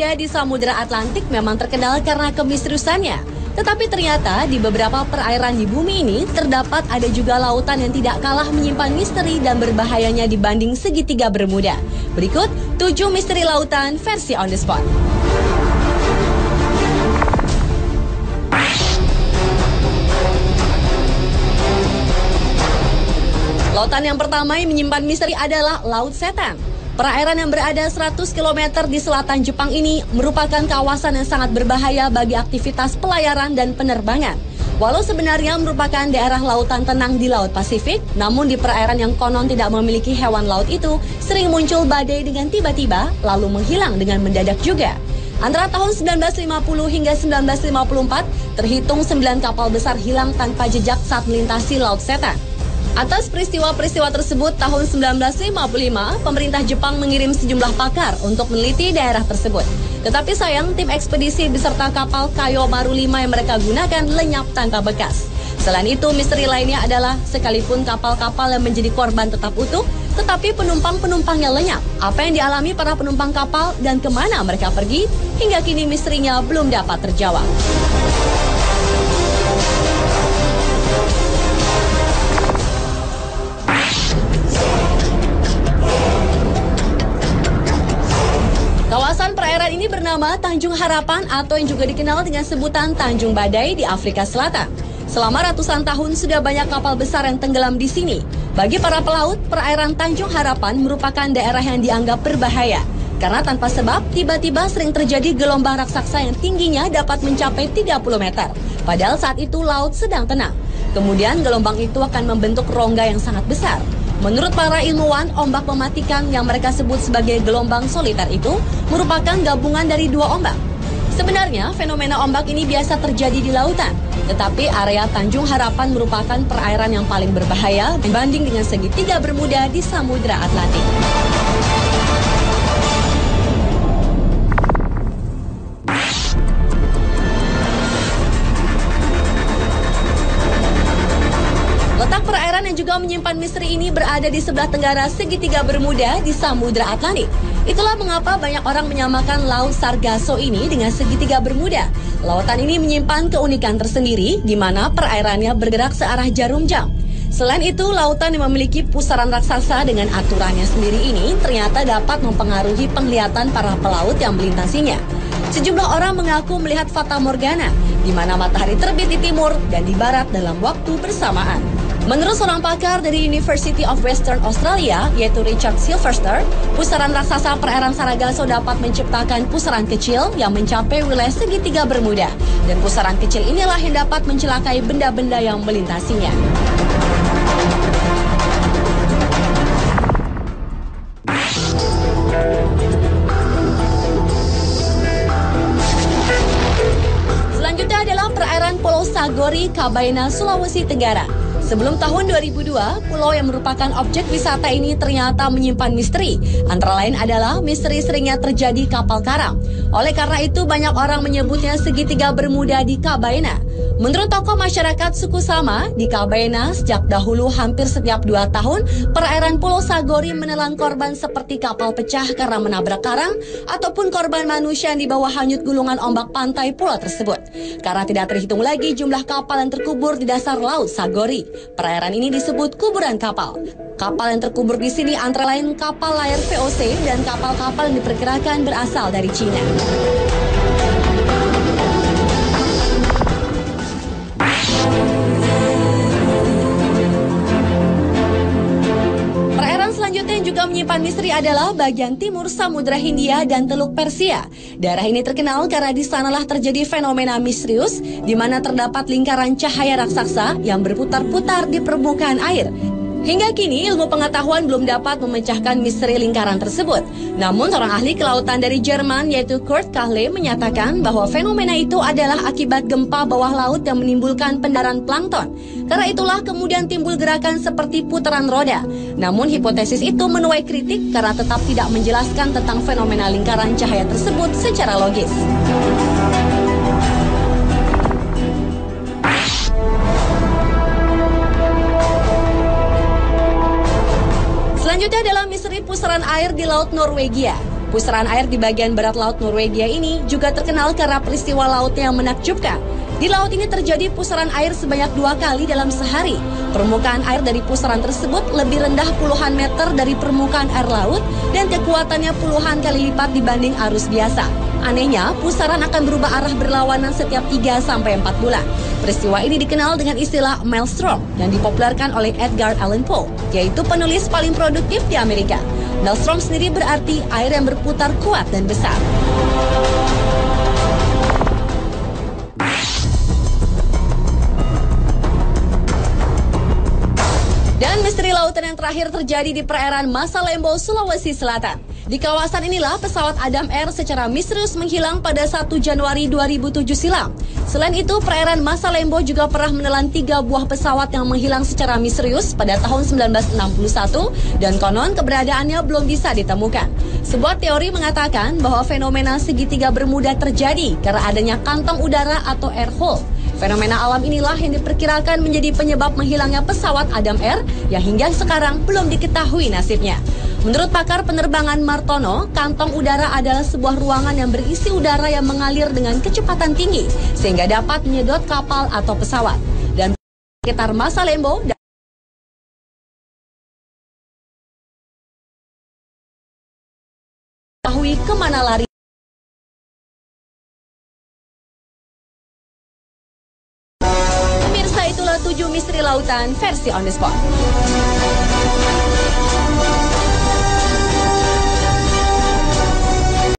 bermuda di Samudra Atlantik memang terkenal karena kemisteriusannya. Tetapi ternyata di beberapa perairan di bumi ini terdapat ada juga lautan yang tidak kalah menyimpan misteri dan berbahayanya dibanding segitiga Bermuda. Berikut 7 misteri lautan versi On The Spot. Lautan yang pertama yang menyimpan misteri adalah Laut Setan. Perairan yang berada 100 km di selatan Jepang ini merupakan kawasan yang sangat berbahaya bagi aktivitas pelayaran dan penerbangan. Walau sebenarnya merupakan daerah lautan tenang di Laut Pasifik, namun di perairan yang konon tidak memiliki hewan laut itu sering muncul badai dengan tiba-tiba lalu menghilang dengan mendadak juga. Antara tahun 1950 hingga 1954, terhitung 9 kapal besar hilang tanpa jejak saat melintasi Laut Setan. Atas peristiwa-peristiwa tersebut, tahun 1955, pemerintah Jepang mengirim sejumlah pakar untuk meneliti daerah tersebut. Tetapi sayang, tim ekspedisi beserta kapal Kayo Maru 5 yang mereka gunakan lenyap tanpa bekas. Selain itu, misteri lainnya adalah sekalipun kapal-kapal yang menjadi korban tetap utuh, tetapi penumpang-penumpangnya lenyap. Apa yang dialami para penumpang kapal dan kemana mereka pergi, hingga kini misterinya belum dapat terjawab. Kawasan perairan ini bernama Tanjung Harapan atau yang juga dikenal dengan sebutan Tanjung Badai di Afrika Selatan. Selama ratusan tahun sudah banyak kapal besar yang tenggelam di sini. Bagi para pelaut, perairan Tanjung Harapan merupakan daerah yang dianggap berbahaya. Karena tanpa sebab, tiba-tiba sering terjadi gelombang raksasa yang tingginya dapat mencapai 30 meter. Padahal saat itu laut sedang tenang. Kemudian gelombang itu akan membentuk rongga yang sangat besar. Menurut para ilmuwan, ombak mematikan yang mereka sebut sebagai gelombang soliter itu merupakan gabungan dari 2 ombak. Sebenarnya, fenomena ombak ini biasa terjadi di lautan. Tetapi area Tanjung Harapan merupakan perairan yang paling berbahaya dibanding dengan segitiga Bermuda di Samudra Atlantik. Letak perairan yang juga menyimpan misteri ini berada di sebelah tenggara segitiga Bermuda di Samudra Atlantik. Itulah mengapa banyak orang menyamakan Laut Sargasso ini dengan segitiga Bermuda. Lautan ini menyimpan keunikan tersendiri di mana perairannya bergerak searah jarum jam. Selain itu, lautan yang memiliki pusaran raksasa dengan aturannya sendiri ini ternyata dapat mempengaruhi penglihatan para pelaut yang melintasinya. Sejumlah orang mengaku melihat fata morgana, di mana matahari terbit di timur dan di barat dalam waktu bersamaan. Menurut seorang pakar dari University of Western Australia, yaitu Richard Silverster, pusaran raksasa perairan Sargasso dapat menciptakan pusaran kecil yang mencapai wilayah segitiga Bermuda. Dan pusaran kecil inilah yang dapat mencelakai benda-benda yang melintasinya. Selanjutnya adalah perairan Pulau Sagori, Kabaina, Sulawesi Tenggara. Sebelum tahun 2002, pulau yang merupakan objek wisata ini ternyata menyimpan misteri. Antara lain adalah misteri seringnya terjadi kapal karam. Oleh karena itu, banyak orang menyebutnya segitiga Bermuda di Kabaina. Menurut tokoh masyarakat suku Sama, di Kabaina sejak dahulu hampir setiap 2 tahun, perairan Pulau Sagori menelan korban seperti kapal pecah karena menabrak karang, ataupun korban manusia yang dibawa hanyut gulungan ombak pantai pulau tersebut. Karena tidak terhitung lagi jumlah kapal yang terkubur di dasar Laut Sagori. Perairan ini disebut kuburan kapal. Kapal yang terkubur di sini antara lain kapal layar VOC dan kapal-kapal yang diperkirakan berasal dari Cina. Perairan selanjutnya yang juga menyimpan misteri adalah bagian timur Samudra Hindia dan Teluk Persia. Daerah ini terkenal karena di sanalah terjadi fenomena misterius di mana terdapat lingkaran cahaya raksasa yang berputar-putar di permukaan air. Hingga kini ilmu pengetahuan belum dapat memecahkan misteri lingkaran tersebut. Namun seorang ahli kelautan dari Jerman yaitu Kurt Kahle menyatakan bahwa fenomena itu adalah akibat gempa bawah laut yang menimbulkan pendaran plankton. Karena itulah kemudian timbul gerakan seperti putaran roda. Namun hipotesis itu menuai kritik karena tetap tidak menjelaskan tentang fenomena lingkaran cahaya tersebut secara logis. Selanjutnya adalah misteri pusaran air di Laut Norwegia. Pusaran air di bagian barat laut Norwegia ini juga terkenal karena peristiwa lautnya yang menakjubkan. Di laut ini terjadi pusaran air sebanyak 2 kali dalam sehari. Permukaan air dari pusaran tersebut lebih rendah puluhan meter dari permukaan air laut dan kekuatannya puluhan kali lipat dibanding arus biasa. Anehnya, pusaran akan berubah arah berlawanan setiap 3-4 bulan. Peristiwa ini dikenal dengan istilah maelstrom yang dipopulerkan oleh Edgar Allan Poe, yaitu penulis paling produktif di Amerika. Maelstrom sendiri berarti air yang berputar kuat dan besar. Dan misteri lautan yang terakhir terjadi di perairan Masalembo, Sulawesi Selatan. Di kawasan inilah pesawat Adam Air secara misterius menghilang pada 1 Januari 2007 silam. Selain itu, perairan Masalembo juga pernah menelan 3 buah pesawat yang menghilang secara misterius pada tahun 1961 dan konon keberadaannya belum bisa ditemukan. Sebuah teori mengatakan bahwa fenomena segitiga Bermuda terjadi karena adanya kantong udara atau air hole. Fenomena alam inilah yang diperkirakan menjadi penyebab menghilangnya pesawat Adam Air yang hingga sekarang belum diketahui nasibnya. Menurut pakar penerbangan Martono, kantong udara adalah sebuah ruangan yang berisi udara yang mengalir dengan kecepatan tinggi sehingga dapat menyedot kapal atau pesawat. Dan sekitar Masalembo diketahui kemana lari. Pemirsa, itulah 7 misteri lautan versi On The Spot.